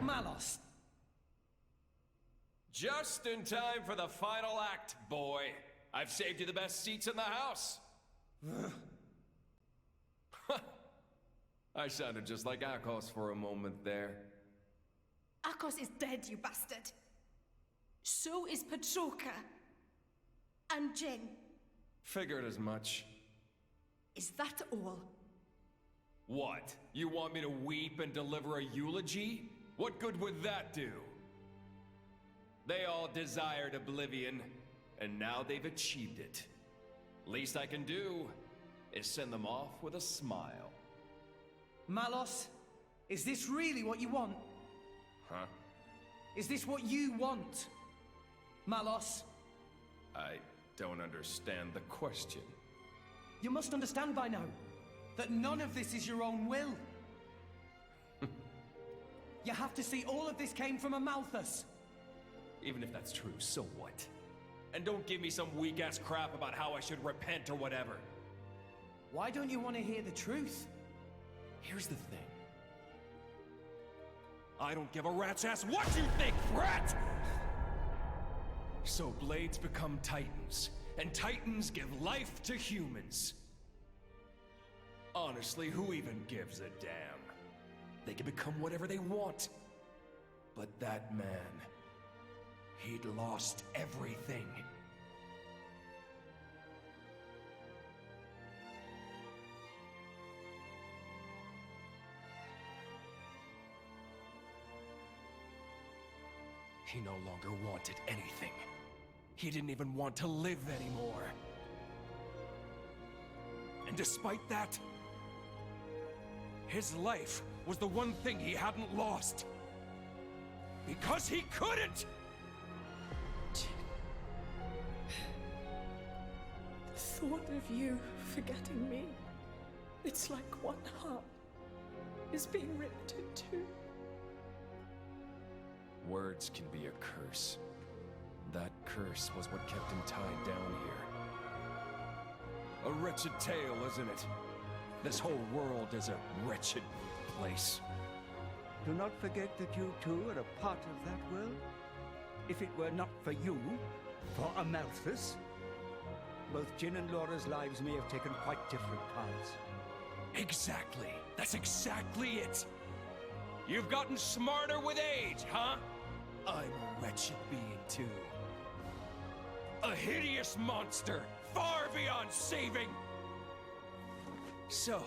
Malos. Just in time for the final act, boy. I've saved you the best seats in the house. I sounded just like Akos for a moment there. Akos is dead, you bastard. So is Petroka. And Jin. Figured as much. Is that all? What? You want me to weep and deliver a eulogy? What good would that do? They all desired oblivion, and now they've achieved it. Least I can do is send them off with a smile. Malos, is this really what you want? Huh? Is this what you want? Malos? I don't understand the question. You must understand by now that none of this is your own will. You have to see all of this came from a Malthus. Even if that's true, so what? And don't give me some weak-ass crap about how I should repent or whatever. Why don't you want to hear the truth? Here's the thing. I don't give a rat's ass what you think, brat! So blades become titans, and titans give life to humans. Honestly, who even gives a damn? They can become whatever they want. But that man, he'd lost everything. He no longer wanted anything. He didn't even want to live anymore. And despite that, his life was the one thing he hadn't lost. Because he couldn't! The thought of you forgetting me, it's like one heart is being ripped in two. Words can be a curse. That curse was what kept him tied down here. A wretched tale, isn't it? This whole world is a wretched place. Do not forget that you too are a part of that world. If it were not for you, for Amalthus, both Jin and Laura's lives may have taken quite different paths. Exactly. That's exactly it. You've gotten smarter with age, huh? I'm a wretched being too. A hideous monster, far beyond saving. So,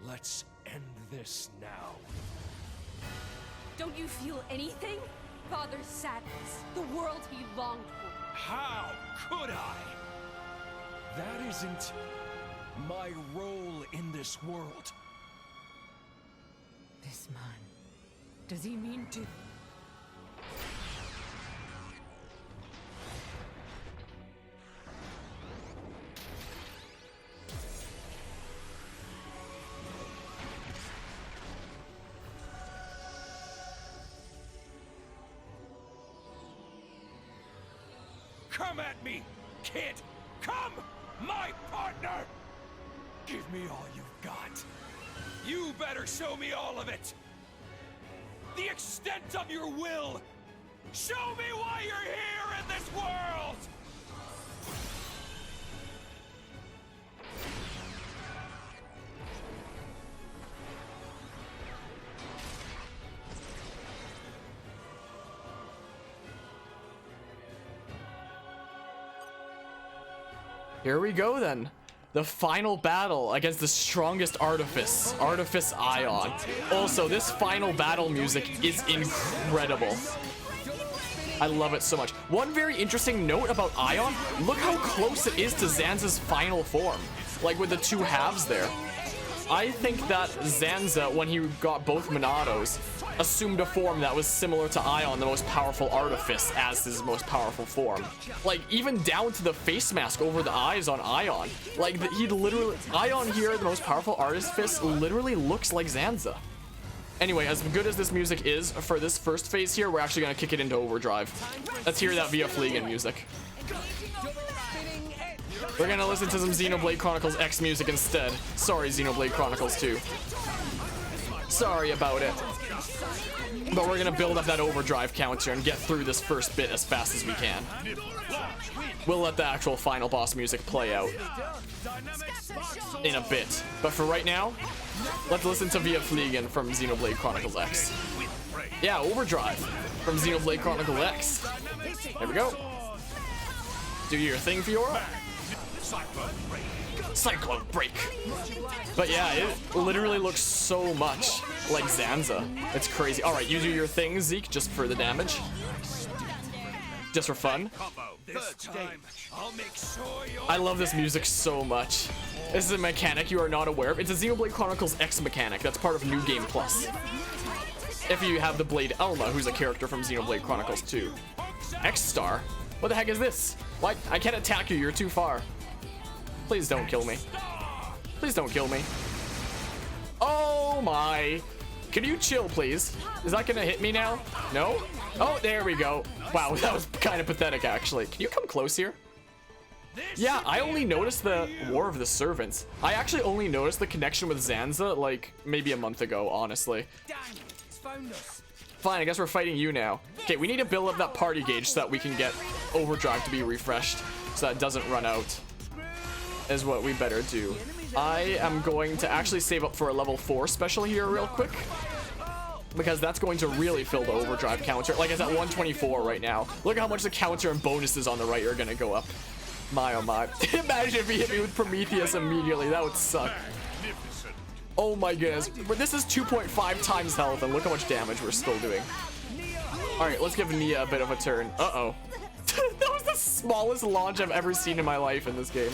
let's end this now. Don't you feel anything? Father's sadness, the world he longed for. How could I? That isn't my role in this world. This man, does he mean to? Come at me, kid! Come, my partner! Give me all you've got. You better show me all of it! The extent of your will! Show me why you're here in this world! Here we go then. The final battle against the strongest Artifice, Artifice Ion. Also, this final battle music is incredible. I love it so much. One very interesting note about Ion, look how close it is to Zanza's final form. Like with the two halves there. I think that Zanza, when he got both Monados, assumed a form that was similar to Ion, the most powerful Artifice, as his most powerful form. Like, even down to the face mask over the eyes on Ion. Like, he literally... Ion here, the most powerful Artifice, literally looks like Zanza. Anyway, as good as this music is for this first phase here, we're actually going to kick it into overdrive. Let's hear that Via Fliegen music. We're gonna listen to some Xenoblade Chronicles X music instead. Sorry, Xenoblade Chronicles 2. Sorry about it. But we're gonna build up that overdrive counter and get through this first bit as fast as we can. We'll let the actual final boss music play out in a bit. But for right now, let's listen to Via Fliegen from Xenoblade Chronicles X. Yeah, overdrive from Xenoblade Chronicles X. There we go. Do your thing, Fiora. Cyclone break. But yeah, it literally looks so much like Zanza. It's crazy. All right, you do your thing, Zeke, just for the damage. Just for fun. I love this music so much. This is a mechanic you are not aware of. It's a Xenoblade Chronicles X mechanic that's part of New Game Plus. If you have the Blade Elma, who's a character from Xenoblade Chronicles 2. X-Star? What the heck is this? What? I can't attack you, you're too far. Please don't kill me. Please don't kill me. Oh my. Can you chill, please? Is that gonna hit me now? No? Oh, there we go. Wow, that was kind of pathetic, actually. Can you come close here? Yeah, I only noticed the War of the Servants. I actually only noticed the connection with Zanza, like, maybe a month ago, honestly. Fine, I guess we're fighting you now. Okay, we need to build up that party gauge so that we can get overdrive to be refreshed, so that it doesn't run out. Is what we better do. I am going to actually save up for a level 4 special here real quick, because that's going to really fill the overdrive counter. Like, it's at 124 right now. Look at how much the counter and bonuses on the right are gonna go up. My oh my. Imagine if he hit me with Prometheus immediately. That would suck. Oh my goodness. But this is 2.5 times health, and look how much damage we're still doing. Alright, let's give Nia a bit of a turn. Uh-oh. That was the smallest launch I've ever seen in my life in this game.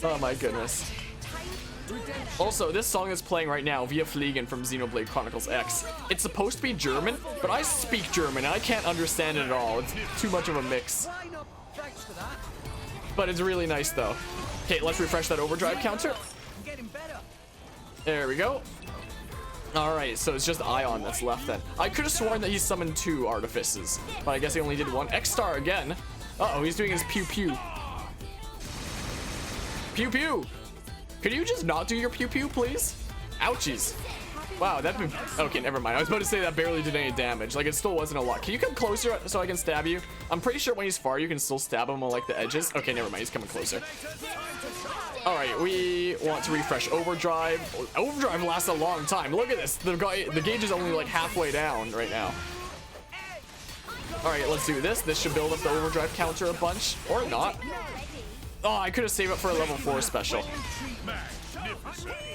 Oh my goodness. Also, this song is playing right now, Via Fliegen from Xenoblade Chronicles X. It's supposed to be German, but I speak German and I can't understand it at all. It's too much of a mix. But it's really nice though. Okay, let's refresh that overdrive counter. There we go. Alright, so it's just Ion that's left then. I could have sworn that he summoned 2 artifices, but I guess he only did 1. X-Star again. Uh-oh, he's doing his pew-pew. Pew-pew! Could you just not do your pew-pew, please? Ouchies. Wow, that... Okay, never mind. I was about to say that barely did any damage. Like, it still wasn't a lot. Can you come closer so I can stab you? I'm pretty sure when he's far, you can still stab him on, like, the edges. Okay, never mind. He's coming closer. Alright, we want to refresh Overdrive. Overdrive lasts a long time. Look at this. The gauge is only, like, halfway down right now. Alright, let's do this. This should build up the Overdrive counter a bunch. Or not. Oh, I could have saved up for a level 4 special.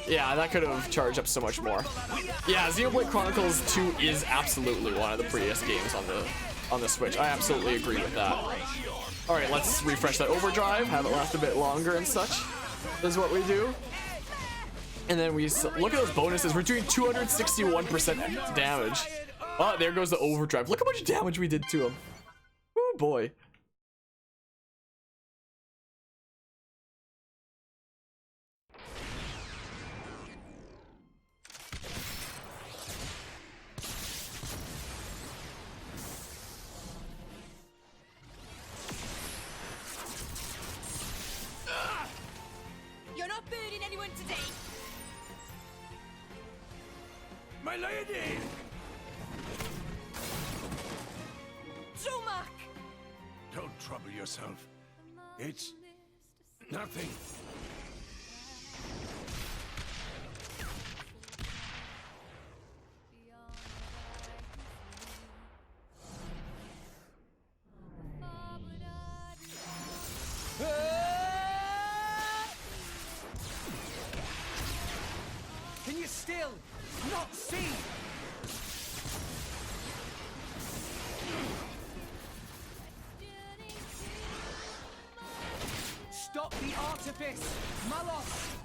Yeah, that could have charged up so much more. Yeah, Xenoblade Chronicles 2 is absolutely one of the prettiest games on the Switch. I absolutely agree with that. All right, let's refresh that overdrive, have it last a bit longer and such. Is what we do. And then we look at those bonuses. We're doing 261% damage. Oh, there goes the overdrive. Look how much damage we did to him. Oh boy. You're not burning anyone today. My lady! Zomak! Don't trouble yourself. It's nothing. Can you still not see? Stop the artifice, Malos!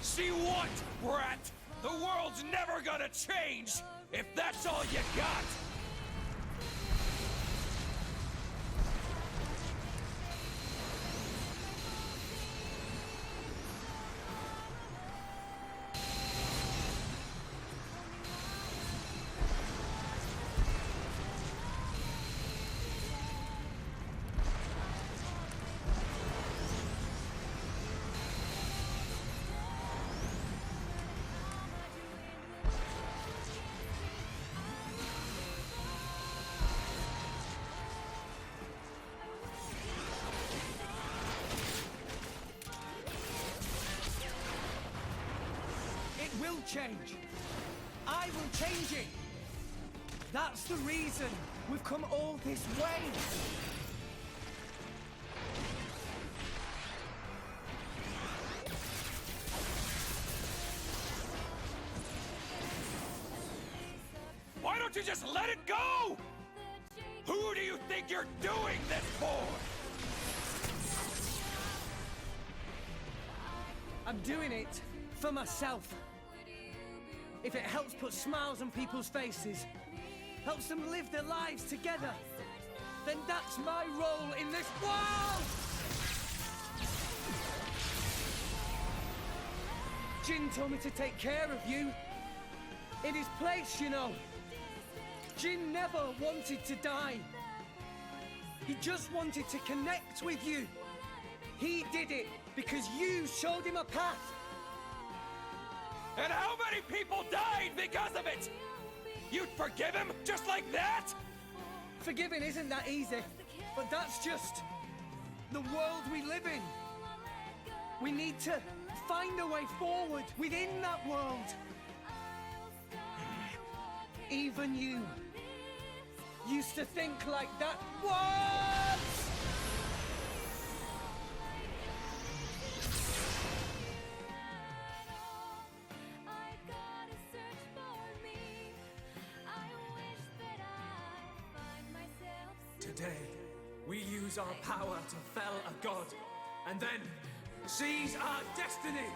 See what, brat? The world's never gonna change if that's all you got. change. I will change it. That's the reason we've come all this way. Why don't you just let it go? Who do you think you're doing this for? I'm doing it for myself. If it helps put smiles on people's faces, helps them live their lives together, then that's my role in this world! Jin told me to take care of you. In his place, you know. Jin never wanted to die. He just wanted to connect with you. He did it because you showed him a path. And how many people died because of it? You'd forgive him just like that? Forgiving isn't that easy, but that's just the world we live in. We need to find a way forward within that world. Even you used to think like that once! Today, we use our power to fell a god, and then seize our destiny!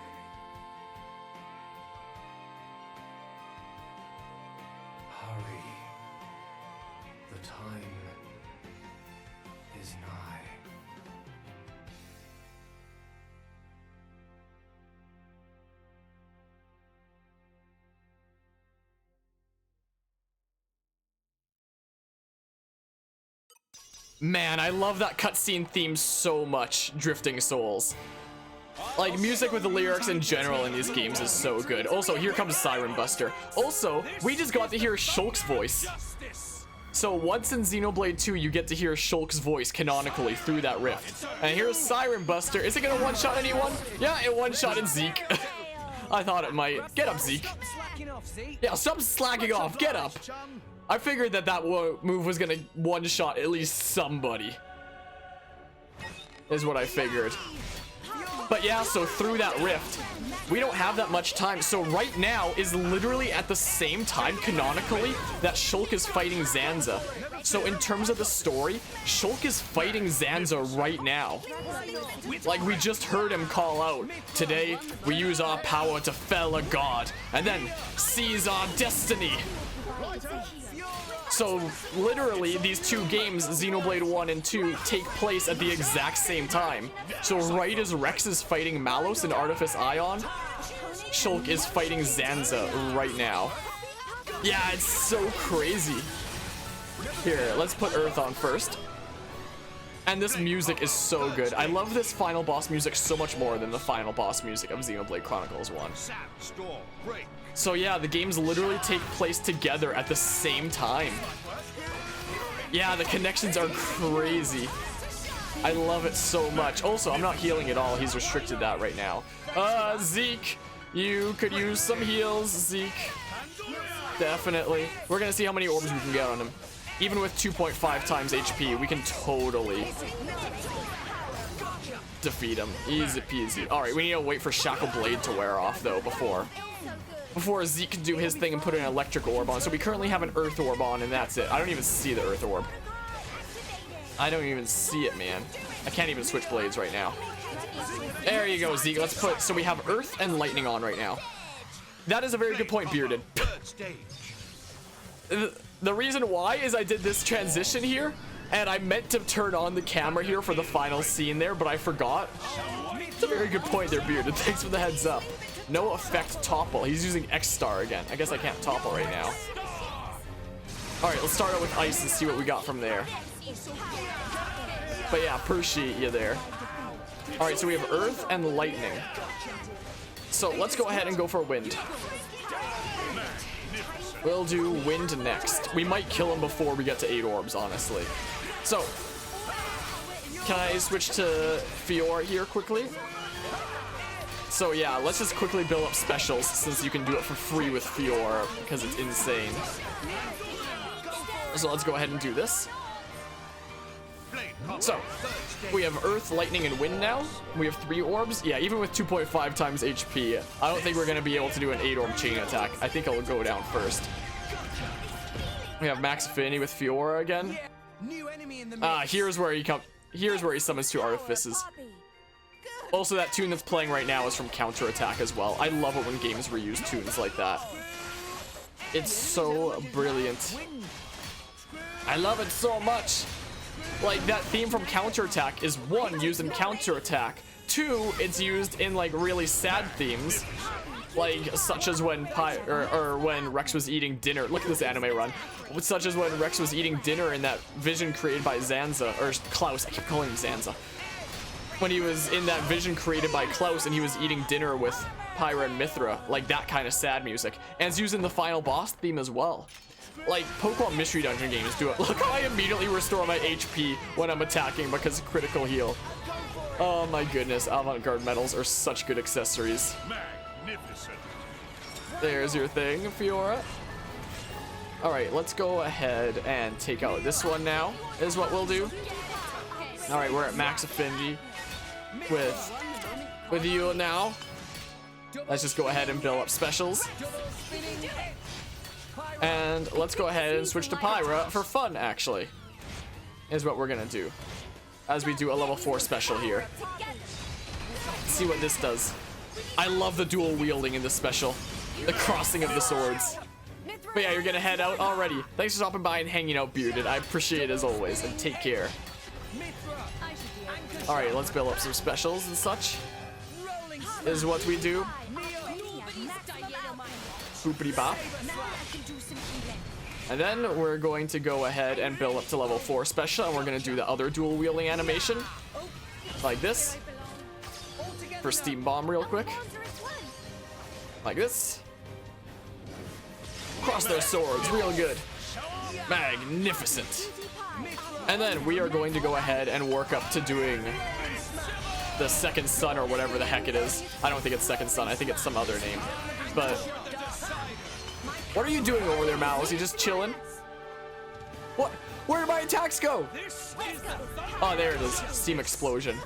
Hurry. The time is nigh. Man, I love that cutscene theme so much, Drifting Souls. Like, music with the lyrics in general in these games is so good. Also, here comes Siren Buster. Also, we just got to hear Shulk's voice. So once in Xenoblade 2, you get to hear Shulk's voice canonically through that rift. And here's Siren Buster. Is it gonna one-shot anyone? Yeah, it one-shotted Zeke. I thought it might. Get up, Zeke. Yeah, stop slacking off. Get up. I figured that move was gonna one-shot at least somebody. Is what I figured. But yeah, so through that rift, we don't have that much time. So right now is literally at the same time canonically that Shulk is fighting Zanza. So in terms of the story, Shulk is fighting Zanza right now. Like, we just heard him call out, today we use our power to fell a god and then seize our destiny. So literally these two games, Xenoblade 1 and 2, take place at the exact same time. So right as Rex is fighting Malos and Artifice Ion, Shulk is fighting Zanza right now. Yeah, it's so crazy. Here, let's put Earth on first. And this music is so good. I love this final boss music so much more than the final boss music of Xenoblade Chronicles 1. So yeah, the games literally take place together at the same time. Yeah, the connections are crazy. I love it so much. Also, I'm not healing at all. He's restricted that right now. Zeke, you could use some heals, Zeke. Definitely. We're gonna see how many orbs we can get on him. Even with 2.5 times HP, we can totally defeat him. Easy peasy. All right, we need to wait for Shackle Blade to wear off though before Zeke can do his thing and put an electric orb on. So we currently have an earth orb on and that's it. I don't even see the earth orb. I don't even see it, man. I can't even switch blades right now. There you go, Zeke. Let's put, so we have earth and lightning on right now. That is a very good point, Bearded. The reason why is I did this transition here and I meant to turn on the camera here for the final scene there, but I forgot. It's a very good point there, Bearded. Thanks for the heads up. No effect topple. He's using X-Star again. I guess I can't topple right now. Alright, let's start out with ice and see what we got from there. But yeah, appreciate you there. Alright, so we have earth and lightning. So let's go ahead and go for wind. We'll do wind next. We might kill him before we get to 8 orbs, honestly. So, can I switch to Fiora here quickly? So yeah, let's just quickly build up specials since you can do it for free with Fiora because it's insane. So let's go ahead and do this. So, we have Earth, Lightning, and Wind now. We have 3 orbs. Yeah, even with 2.5 times HP, I don't think we're going to be able to do an 8 orb chain attack. I think I'll go down first. We have Max Affinity with Fiora again. Here's where he summons 2 Artifices. Also, that tune that's playing right now is from Counterattack as well. I love it when games reuse tunes like that. It's so brilliant. I love it so much. Like, that theme from Counterattack is 1, used in Counterattack. 2, it's used in like really sad themes, like such as when when Rex was eating dinner. Look at this anime run. Such as when Rex was eating dinner in that vision created by Zanza, or Klaus. I keep calling him Zanza. When he was in that vision created by Klaus and he was eating dinner with Pyra and Mithra, like that kind of sad music. And it's used in the final boss theme as well. Like, Pokemon Mystery Dungeon games do it. Look how I immediately restore my HP when I'm attacking because of critical heal. Oh my goodness, Avant-Garde medals are such good accessories. Magnificent. There's your thing, Fiora. Alright, let's go ahead and take out this one now, is what we'll do. Alright, we're at max affinity with you now. Let's just go ahead and build up specials. And let's go ahead and switch to Pyra for fun, actually, is what we're gonna do. As we do a level 4 special here. Let's see what this does. I love the dual wielding in this special. The crossing of the swords. But yeah, you're gonna head out already. Thanks for stopping by and hanging out, Bearded. I appreciate it as always, and take care. Alright, let's build up some specials and such. Is what we do. Boopity bop. And then we're going to go ahead and build up to level 4 special, and we're going to do the other dual wielding animation. Like this. For Steam Bomb real quick. Like this. Cross their swords, real good. Magnificent. And then we are going to go ahead and work up to doing the second sun or whatever the heck it is. I don't think it's second sun, I think it's some other name. But what are you doing over there, Mouse? You just chilling? What? Where did my attacks go? Oh, there it is. Steam explosion.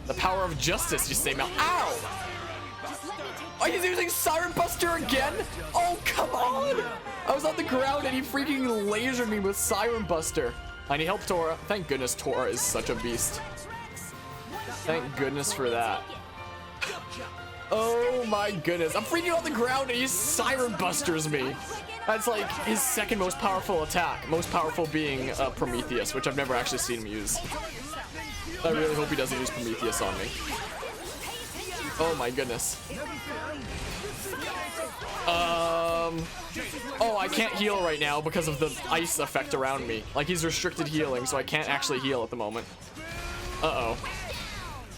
The power of justice, you say, Mal. Ow! Are you using Siren Buster again? Oh, come on! I was on the ground and he freaking lasered me with Siren Buster. I need help, Tora. Thank goodness Tora is such a beast. Thank goodness for that. Oh my goodness. I'm freaking on the ground and he Siren Busters me. That's like his second most powerful attack. Most powerful being Prometheus, which I've never actually seen him use. I really hope he doesn't use Prometheus on me. Oh my goodness. Oh, I can't heal right now because of the ice effect around me. Like, he's restricted healing, so I can't actually heal at the moment. Uh-oh.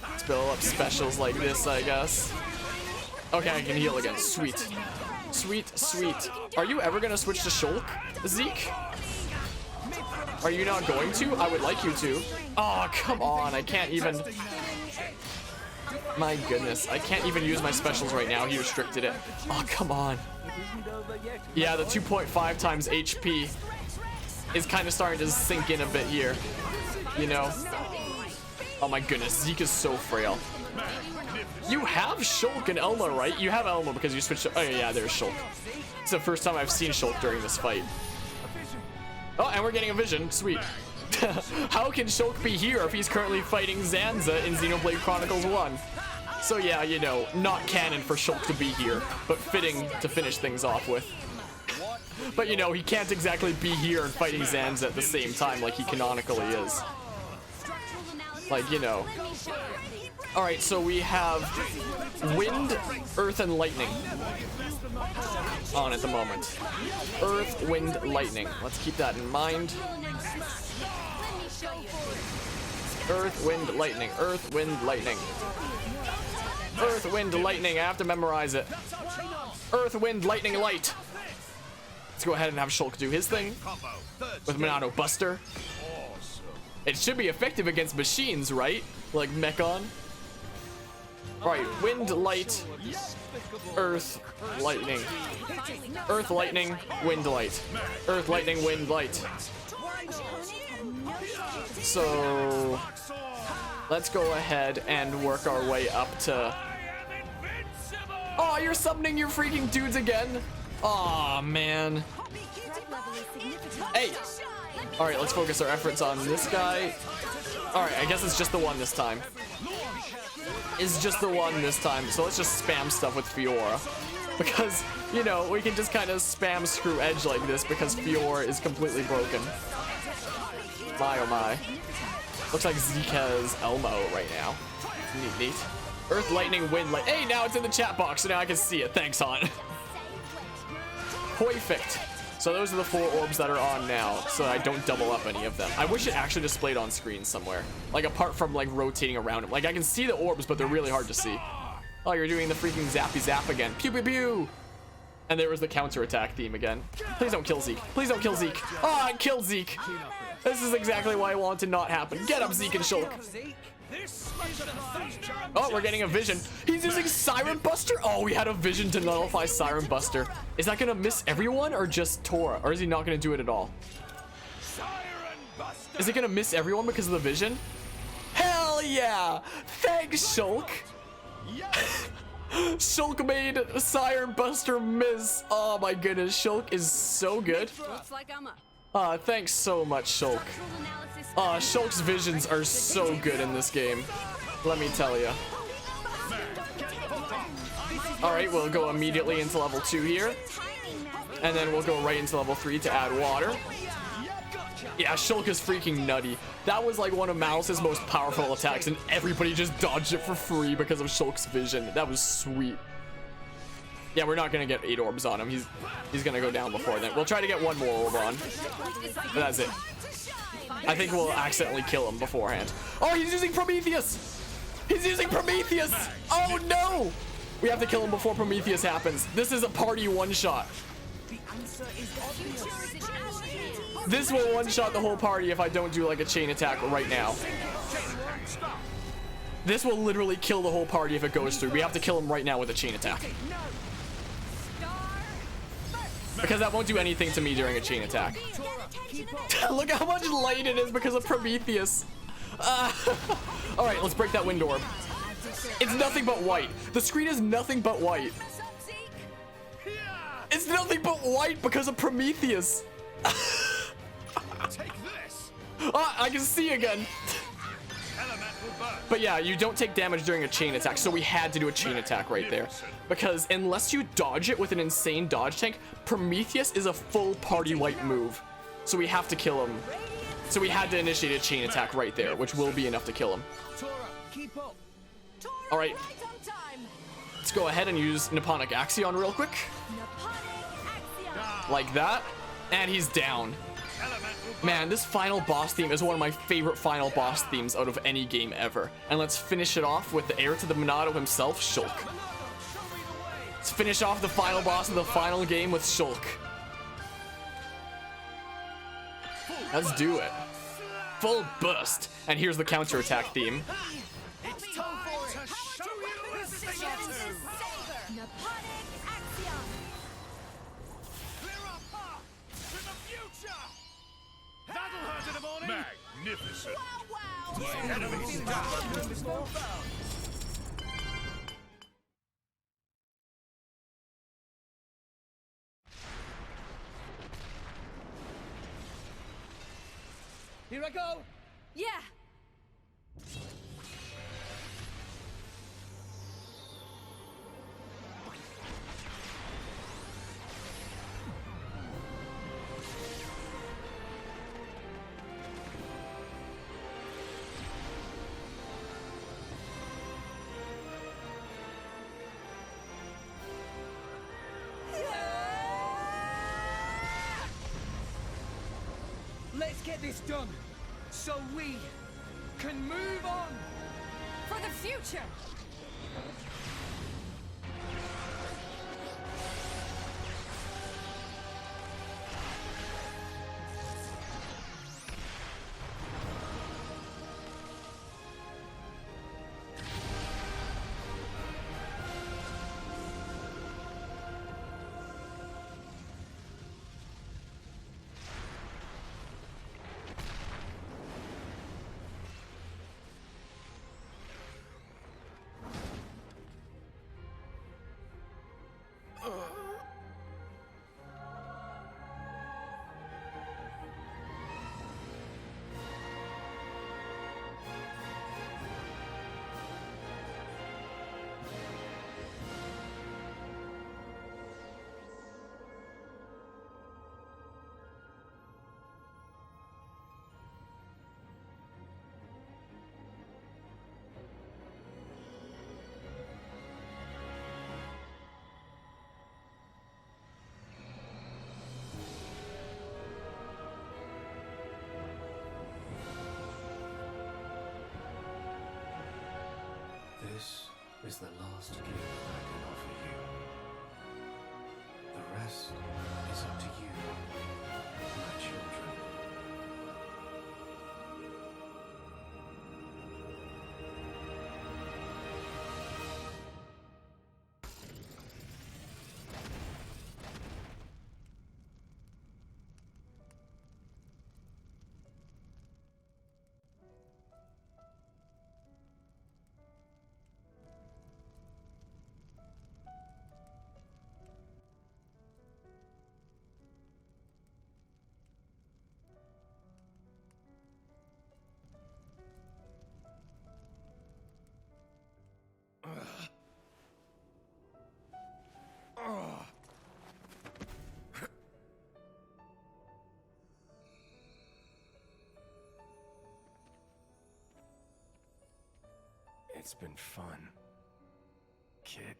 Let's build up specials like this, I guess. Okay, I can heal again. Sweet. Sweet, sweet. Are you ever gonna switch to Shulk, Zeke? Are you not going to? I would like you to. Oh, come on. I can't even... My goodness. I can't even use my specials right now. He restricted it. Oh, come on. Yeah, the 2.5 times HP is kind of starting to sink in a bit here. You know? Oh my goodness. Zeke is so frail. You have Shulk and Elma, right? You have Elma because you switched to... Oh, yeah, there's Shulk. It's the first time I've seen Shulk during this fight. Oh, and we're getting a vision. Sweet. How can Shulk be here if he's currently fighting Zanza in Xenoblade Chronicles 1? So yeah, you know, not canon for Shulk to be here, but fitting to finish things off with. But you know, he can't exactly be here and fighting Zanza at the same time like he canonically is. Like, you know. Alright, so we have Wind, Earth, and Lightning on at the moment. Earth, Wind, Lightning. Let's keep that in mind. Earth, Wind, Lightning. Earth, Wind, Lightning. Earth, Wind, Lightning. I have to memorize it. Earth, Wind, Lightning, Light. Let's go ahead and have Shulk do his thing with Monado Buster. It should be effective against machines, right? Like Mechon. Alright, wind, light, earth, lightning. Earth, lightning, wind, light. Earth, lightning, wind, light. So let's go ahead and work our way up to... Oh, you're summoning your freaking dudes again? Aw, man. Hey! Alright, let's focus our efforts on this guy. Alright, I guess it's just the one this time. It's just the one this time, so let's just spam stuff with Fiora. Because, you know, we can just kind of spam screw Edge like this because Fiora is completely broken. My oh my. Looks like Zeke has Elmo right now. Neat, neat. Earth, lightning, wind, light. Hey, now it's in the chat box, so now I can see it. Thanks, Han. Perfect. So those are the 4 orbs that are on now, so I don't double up any of them. I wish it actually displayed on screen somewhere. Like, apart from, like, rotating around them. Like, I can see the orbs, but they're really hard to see. Oh, you're doing the freaking zappy zap again. Pew pew pew! And there was the counterattack theme again. Please don't kill Zeke. Please don't kill Zeke. Oh, I killed Zeke! This is exactly why I want it to not happen. Get up, Zeke and Shulk. Oh, we're getting a vision. He's using Siren Buster? Oh, we had a vision to nullify Siren Buster. Is that gonna miss everyone or just Tora? Or is he not gonna do it at all? Is it gonna miss everyone because of the vision? Hell yeah! Thanks, Shulk. Shulk made Siren Buster miss. Oh my goodness, Shulk is so good. Looks like I'm up. Thanks so much, Shulk. Shulk's visions are so good in this game. Let me tell you. Alright, we'll go immediately into level 2 here. And then we'll go right into level 3 to add water. Yeah, Shulk is freaking nutty. That was like one of Mouse's most powerful attacks, and everybody just dodged it for free because of Shulk's vision. That was sweet. Yeah, we're not gonna get 8 orbs on him. He's gonna go down before then. We'll try to get 1 more orb on. But that's it. I think we'll accidentally kill him beforehand. Oh, he's using Prometheus! He's using Prometheus! Oh no! We have to kill him before Prometheus happens. This is a party one-shot. This will one-shot the whole party if I don't do like a chain attack right now. This will literally kill the whole party if it goes through. We have to kill him right now with a chain attack. Because that won't do anything to me during a chain attack. Look how much light it is because of Prometheus. Alright, let's break that wind orb. It's nothing but white. The screen is nothing but white. It's nothing but white because of Prometheus. Take this. I can see again. But yeah, you don't take damage during a chain attack, so we had to do a chain attack right there. Because unless you dodge it with an insane dodge tank, Prometheus is a full party white move. So we have to kill him. So we had to initiate a chain attack right there, which will be enough to kill him. Alright. Let's go ahead and use Nipponic Axion real quick. Like that. And he's down. Man, this final boss theme is one of my favorite final boss themes out of any game ever. And let's finish it off with the heir to the Monado himself, Shulk. Let's finish off the final boss of the final game with Shulk. Let's do it. Full burst. And here's the counterattack theme. It's time for it. Show you this thing That'll hurt in the morning. Magnificent. Here I go. Yeah. Let's get this done, so we can move on. For the future. is the last gift I can offer you. The rest is up to you, my children. It's been fun, kid.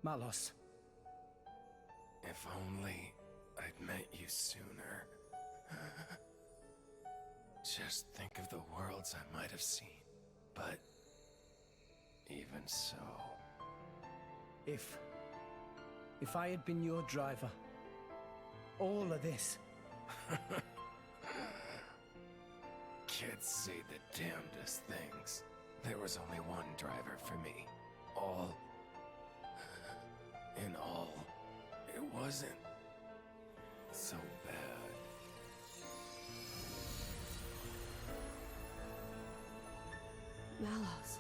Malos. If only I'd met you sooner. Just think of the worlds I might have seen. But even so... If I had been your driver, all of this... Kids say the damnedest things. There was only one driver for me. All... in all, it wasn't so bad. Malos.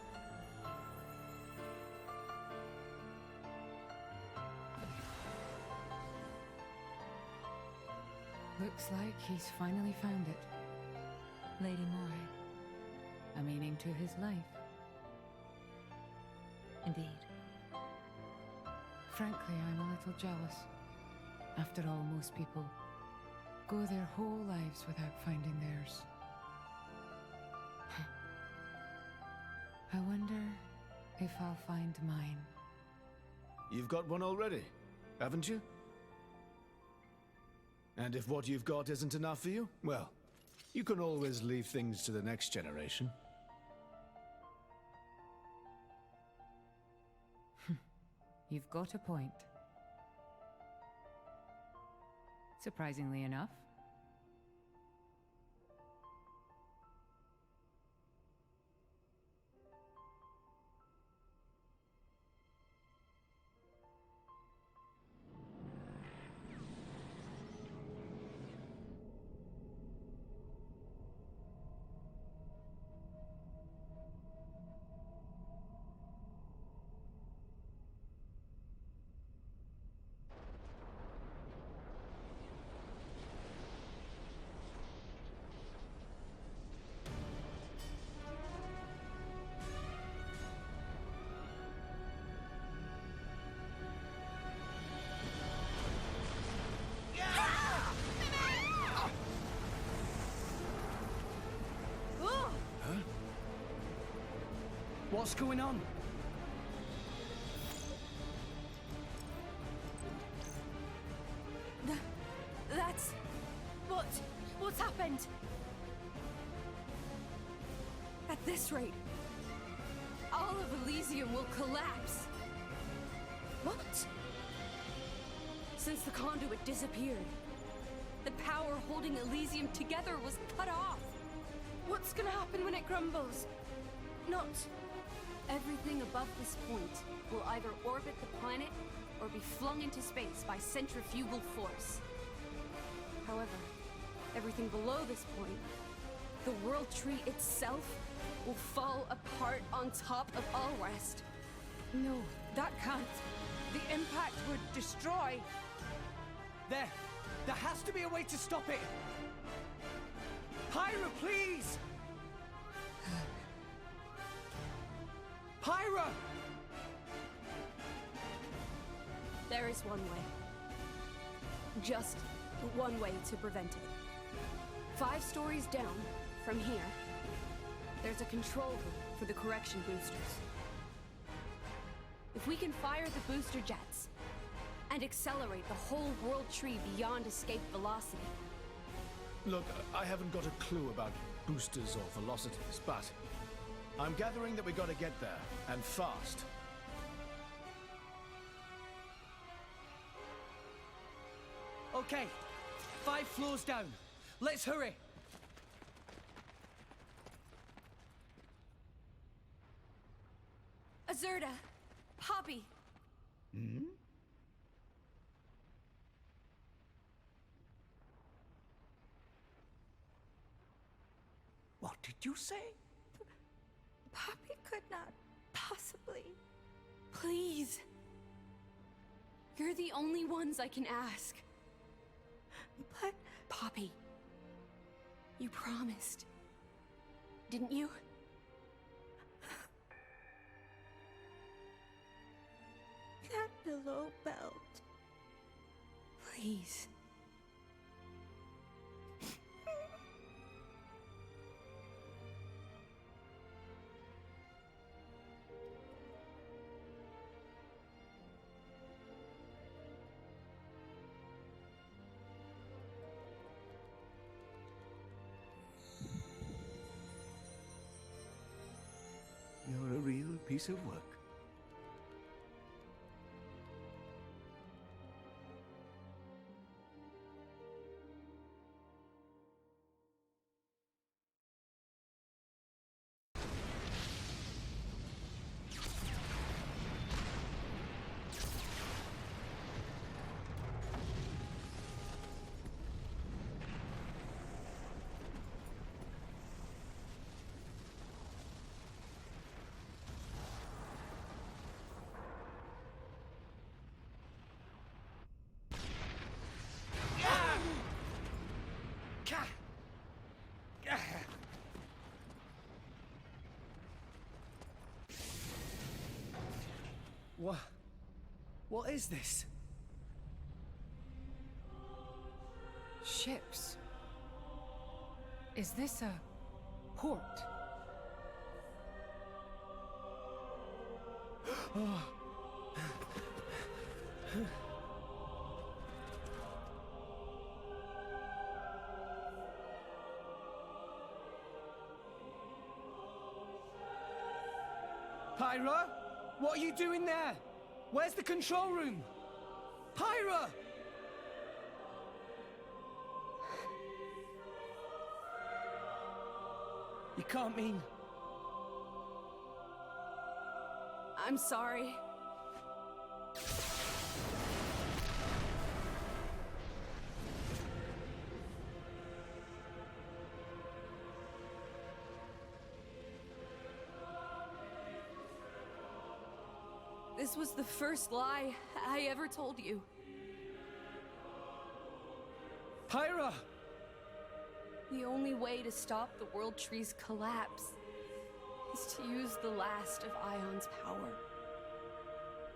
Looks like he's finally found it. Lady Moray. A meaning to his life. Indeed. Frankly, I'm a little jealous. After all, most people go their whole lives without finding theirs. I wonder if I'll find mine. You've got one already, haven't you? And if what you've got isn't enough for you, well, you can always leave things to the next generation. You've got a point. Surprisingly enough. What's going on? That's... What's happened? At this rate, all of Elysium will collapse. What? Since the conduit disappeared, the power holding Elysium together was cut off. What's gonna happen when it crumbles? Not... Everything above this point will either orbit the planet or be flung into space by centrifugal force. However, everything below this point, the World Tree itself, will fall apart on top of all rest. No, that can't. The impact would destroy. There has to be a way to stop it. Pyra, please! Pyra! There is one way. Just one way to prevent it. 5 stories down, from here, there's a control room for the correction boosters. If we can fire the booster jets and accelerate the whole World Tree beyond escape velocity... Look, I haven't got a clue about boosters or velocities, but I'm gathering that we gotta get there, and fast. Okay, 5 floors down. Let's hurry. Azurda, Poppy. Hmm? What did you say? Poppy could not possibly. Please. You're the only ones I can ask. But, Poppy, you promised, didn't you? That below belt. Please. You're a real piece of work. What is this? Ships. Is this a port? Pyra? What are you doing there? Where's the control room? Pyra! You can't mean... I'm sorry. This was the first lie I ever told you. Pyra! The only way to stop the World Tree's collapse is to use the last of Ion's power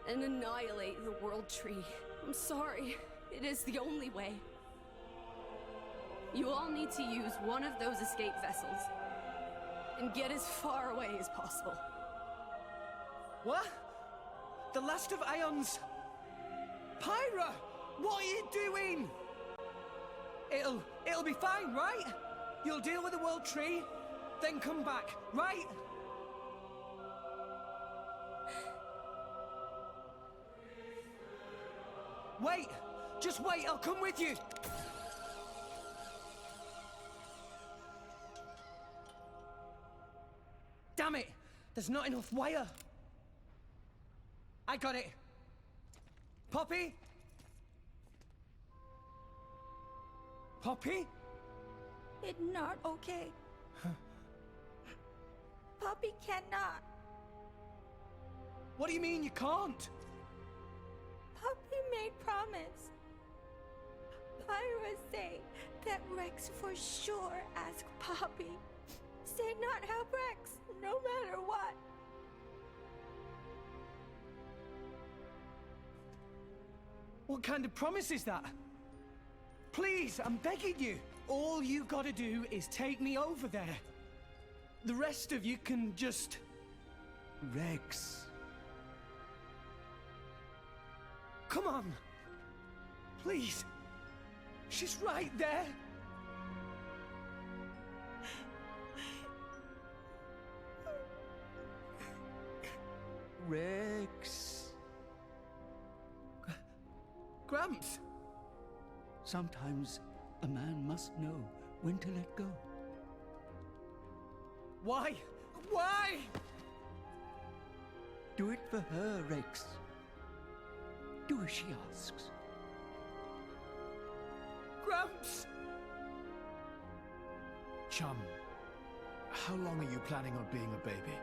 and annihilate the World Tree. I'm sorry, it is the only way. You all need to use one of those escape vessels and get as far away as possible. What? The last of Ion's... Pyra! What are you doing? It'll be fine, right? You'll deal with the World Tree, then come back, right? Wait! Just wait, I'll come with you! Damn it! There's not enough wire! I got it! Poppy? Poppy? It's not okay. Poppy cannot. What do you mean you can't? Poppy made promise. Pyra say that Rex for sure ask Poppy. Say not help Rex, no matter what. What kind of promise is that? Please, I'm begging you. All you gotta do is take me over there. The rest of you can just... Rex. Come on. Please. She's right there. Rex. Gramps! Sometimes a man must know when to let go. Why? Why? Do it for her, Rex. Do as she asks. Gramps! Chum, how long are you planning on being a baby?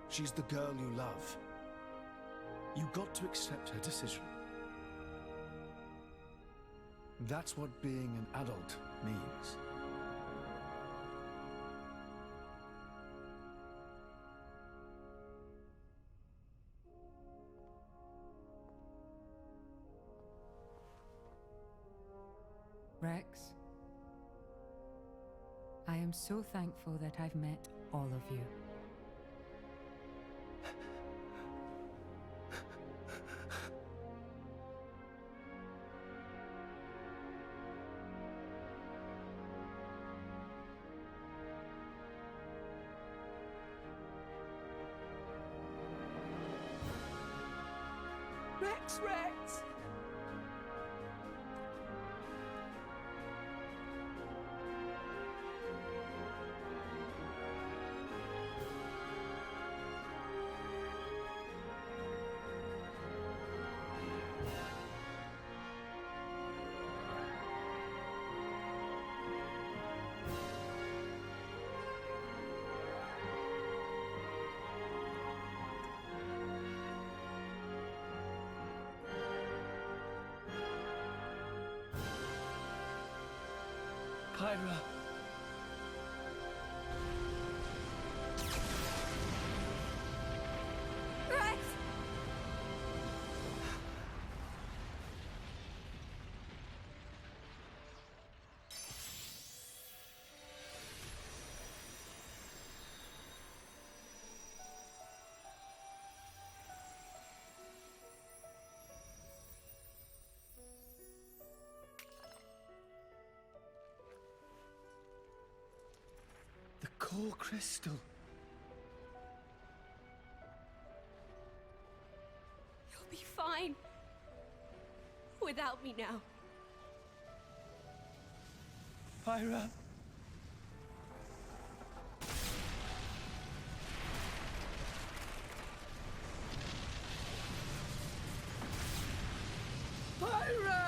She's the girl you love. You got to accept her decision. That's what being an adult means. Rex, I am so thankful that I've met all of you. Rex, Rex! Pyra. Rex! The core crystal. You'll be fine. Without me now. Pyra. Pyra!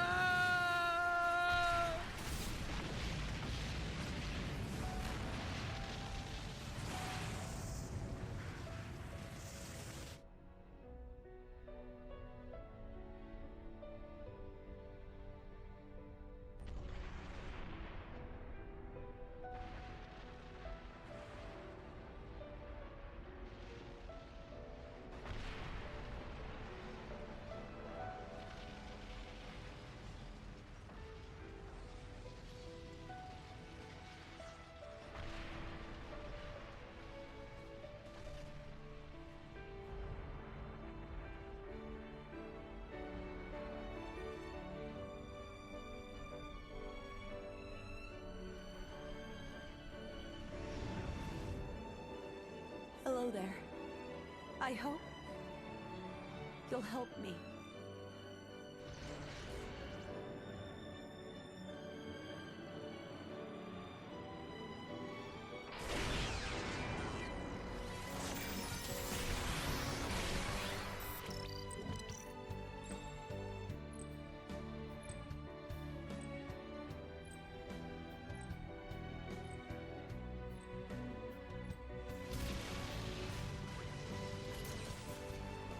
Hello there. I hope you'll help me.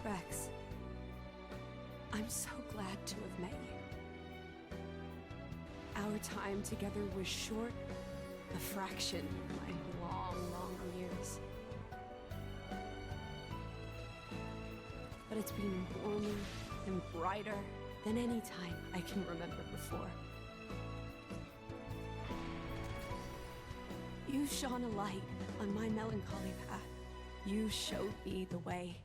Rex, I'm so glad to have met you. Our time together was short, a fraction of my long, long years. But it's been warmer and brighter than any time I can remember before. You shone a light on my melancholy path. You showed me the way.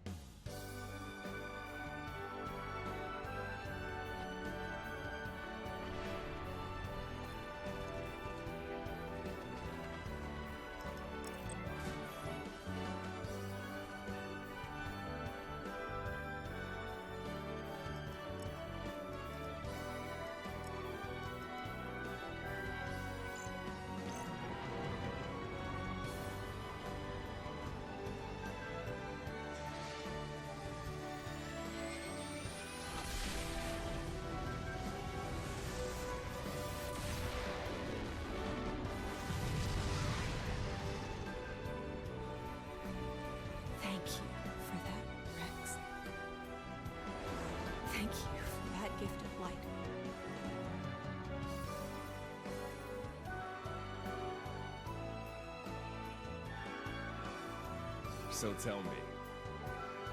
So tell me,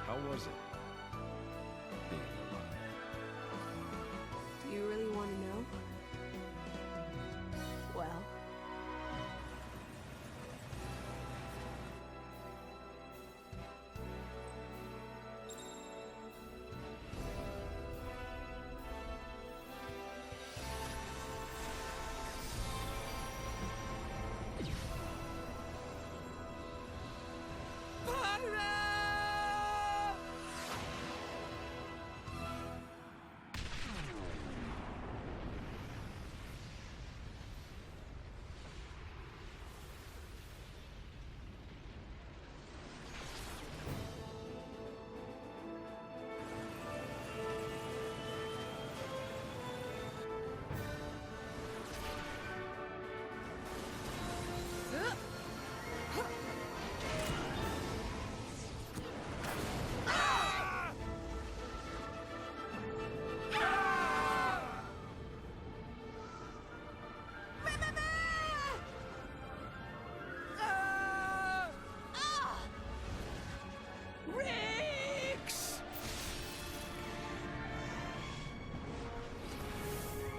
how was it being alive? Do you really want to know? Well,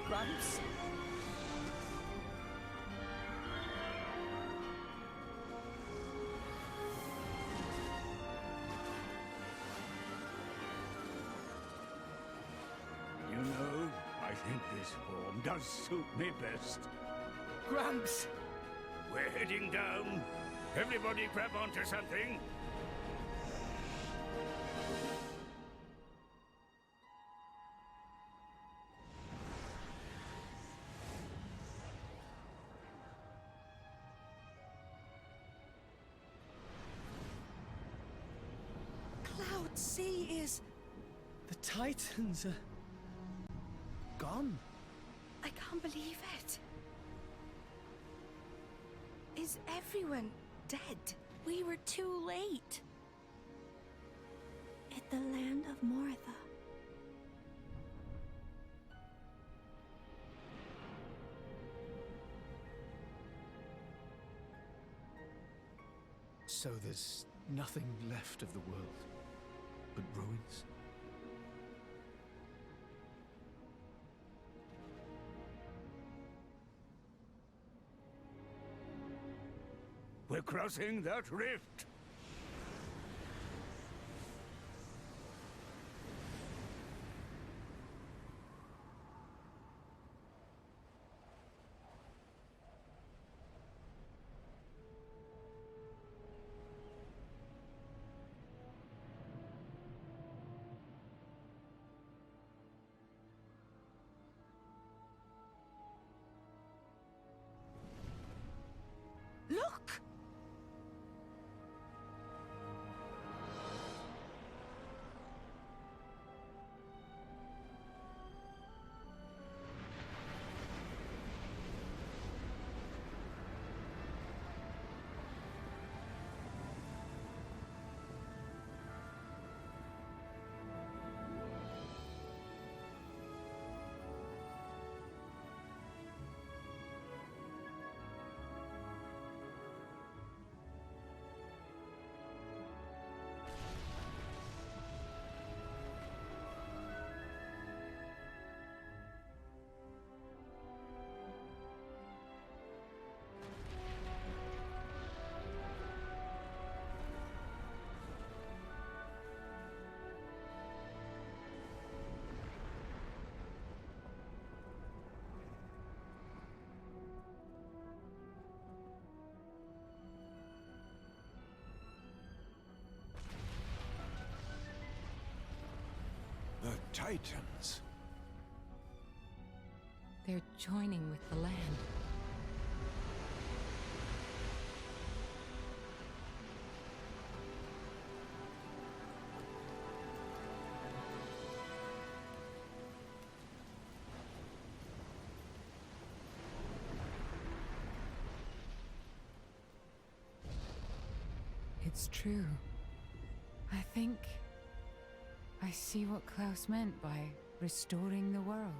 Gramps? You know, I think this form does suit me best. Gramps! We're heading down. Everybody grab onto something. Cloud Sea is... The Titans are... gone. I can't believe it. Is everyone dead? We were too late. At the land of Moritha. So there's nothing left of the world but ruins? We're crossing that rift. Look! The Titans. They're joining with the land. It's true. I think I see what Klaus meant by restoring the world.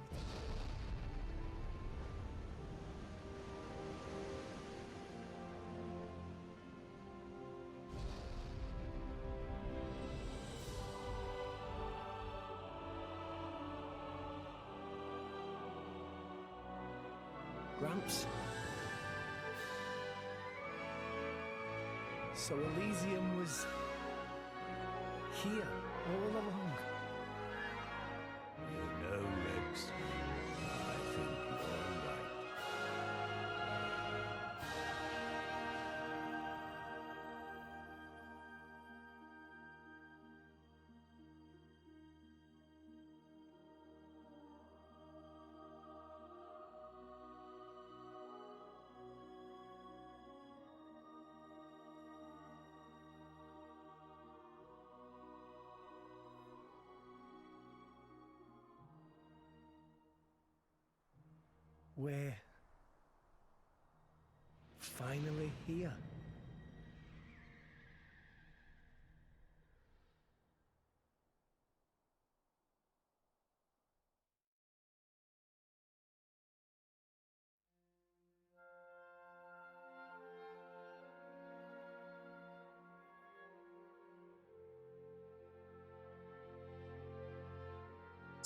Gramps. So Elysium was here all along. You know, Rex, I think you're right. We're finally here.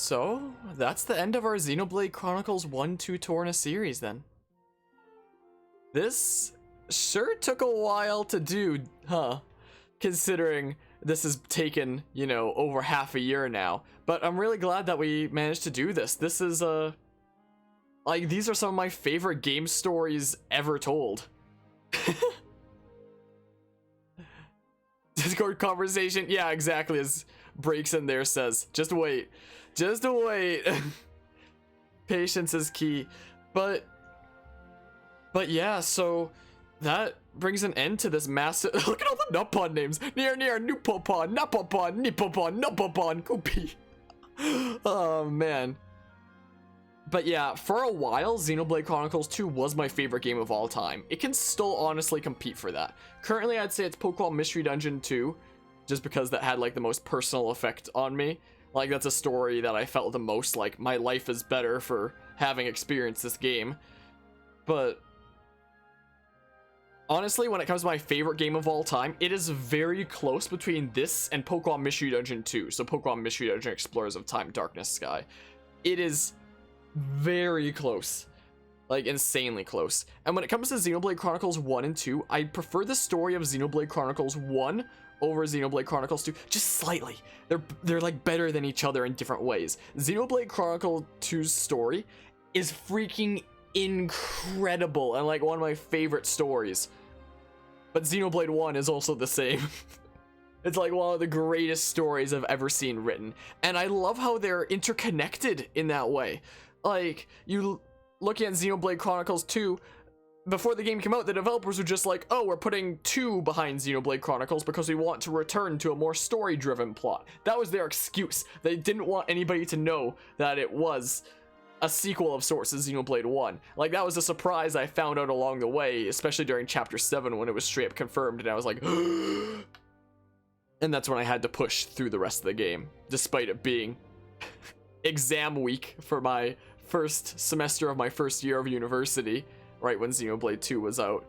So, that's the end of our Xenoblade Chronicles 1-2 Torna series then. This sure took a while to do, huh? Considering this has taken, you know, over half a year now. But I'm really glad that we managed to do this. This is, like, these are some of my favorite game stories ever told. Discord conversation, yeah, exactly, as Breaks in there says. Just wait. Just wait. Patience is key. But yeah, so that brings an end to this massive. Look at all the Nupon names. Near, Nupopon, Napopon, Nipopon, Nupopon, Koopy. Oh man. But yeah, for a while, Xenoblade Chronicles 2 was my favorite game of all time. It can still honestly compete for that. Currently, I'd say it's Pokemon Mystery Dungeon 2, just because that had like the most personal effect on me. Like, that's a story that I felt the most like my life is better for having experienced this game. But honestly, when it comes to my favorite game of all time, it is very close between this and Pokemon Mystery Dungeon 2. So Pokemon Mystery Dungeon Explorers of Time, Darkness, Sky. It is very close. Like, insanely close. And when it comes to Xenoblade Chronicles 1 and 2, I prefer the story of Xenoblade Chronicles 1 over Xenoblade Chronicles 2, just slightly. They're like better than each other in different ways. Xenoblade Chronicles 2's story is freaking incredible and like one of my favorite stories. But Xenoblade 1 is also the same. It's like one of the greatest stories I've ever seen written. And I love how they're interconnected in that way. Like, you looking at Xenoblade Chronicles 2, before the game came out, the developers were just like, oh, we're putting 2 behind Xenoblade Chronicles because we want to return to a more story-driven plot. That was their excuse. They didn't want anybody to know that it was a sequel of sorts to Xenoblade 1. Like, that was a surprise I found out along the way, especially during Chapter 7 when it was straight up confirmed, and I was like, and that's when I had to push through the rest of the game, despite it being exam week for my first semester of my first year of university, right when Xenoblade 2 was out.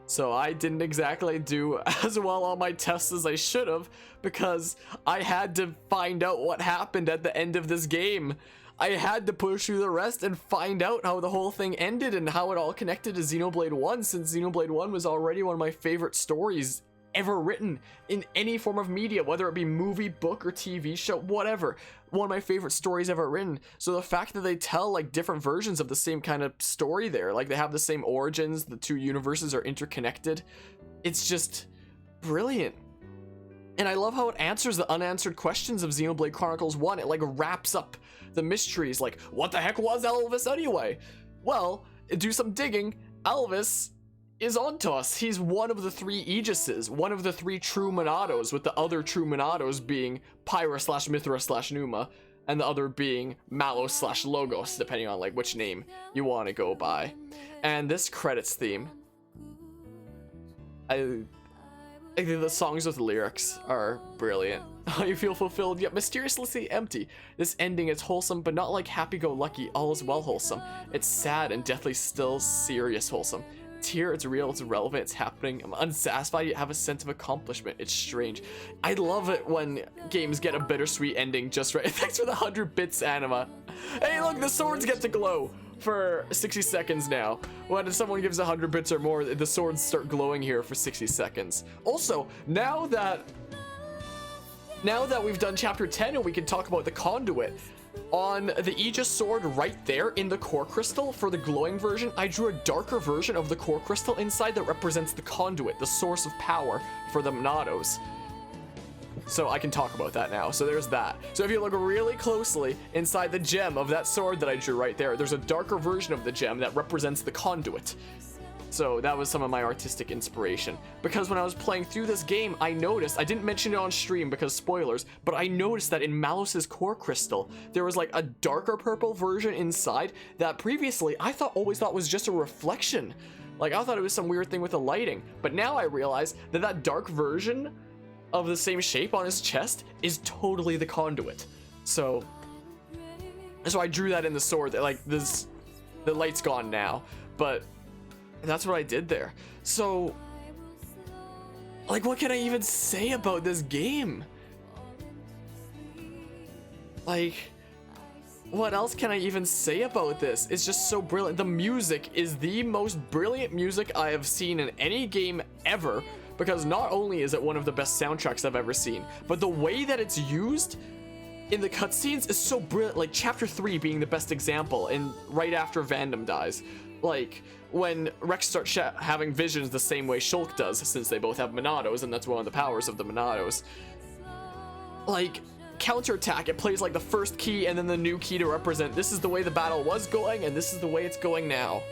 So I didn't exactly do as well on my tests as I should have, because I had to find out what happened at the end of this game. I had to push through the rest and find out how the whole thing ended and how it all connected to Xenoblade 1, since Xenoblade 1 was already one of my favorite stories ever written in any form of media, whether it be movie, book, or TV show, whatever. One of my favorite stories ever written. So the fact that they tell like different versions of the same kind of story there, like they have the same origins, the 2 universes are interconnected, it's just brilliant. And I love how it answers the unanswered questions of Xenoblade Chronicles 1. It like wraps up the mysteries, like, what the heck was Elvis anyway? Well, do some digging. Elvis is onto us. He's one of the 3 Aegises, one of the 3 true Monados, with the other true Monados being Pyra / Mithra / Numa, and the other being Malos / Logos, depending on like which name you want to go by. And this credits theme, I think the songs with lyrics are brilliant. You feel fulfilled yet mysteriously empty. This ending is wholesome, but not like happy-go-lucky, all is well wholesome. It's sad and deathly still serious wholesome. It's here, it's real, it's relevant, it's happening. I'm unsatisfied yet have a sense of accomplishment. It's strange. I love it when games get a bittersweet ending just right. Thanks for the 100 bits, Anima. Hey, look, the swords get to glow. for 60 seconds now. When someone gives 100 bits or more, the swords start glowing here for 60 seconds. Also, now that we've done chapter 10 and we can talk about the conduit, on the Aegis sword right there in the core crystal for the glowing version, I drew a darker version of the core crystal inside that represents the conduit, the source of power for the Monados. So I can talk about that now. So there's that. So if you look really closely inside the gem of that sword that I drew right there, there's a darker version of the gem that represents the conduit. So that was some of my artistic inspiration. Because when I was playing through this game, I noticed, I didn't mention it on stream because spoilers, but I noticed that in Malus's core crystal, there was like a darker purple version inside that previously I always thought was just a reflection. Like I thought it was some weird thing with the lighting. But now I realize that that dark version of the same shape on his chest is totally the conduit. So I drew that in the sword. That like this, the light's gone now, but that's what I did there. So like, what can I even say about this game? Like, what else can I even say about this? It's just so brilliant. The music is the most brilliant music I have seen in any game ever. Because not only is it one of the best soundtracks I've ever seen, but the way that it's used in the cutscenes is so brilliant. Like chapter 3 being the best example, and right after Vandam dies. Like when Rex starts having visions the same way Shulk does, since they both have Monados, and that's one of the powers of the Monados. Like counterattack, it plays like the first key and then the new key to represent this is the way the battle was going and this is the way it's going now.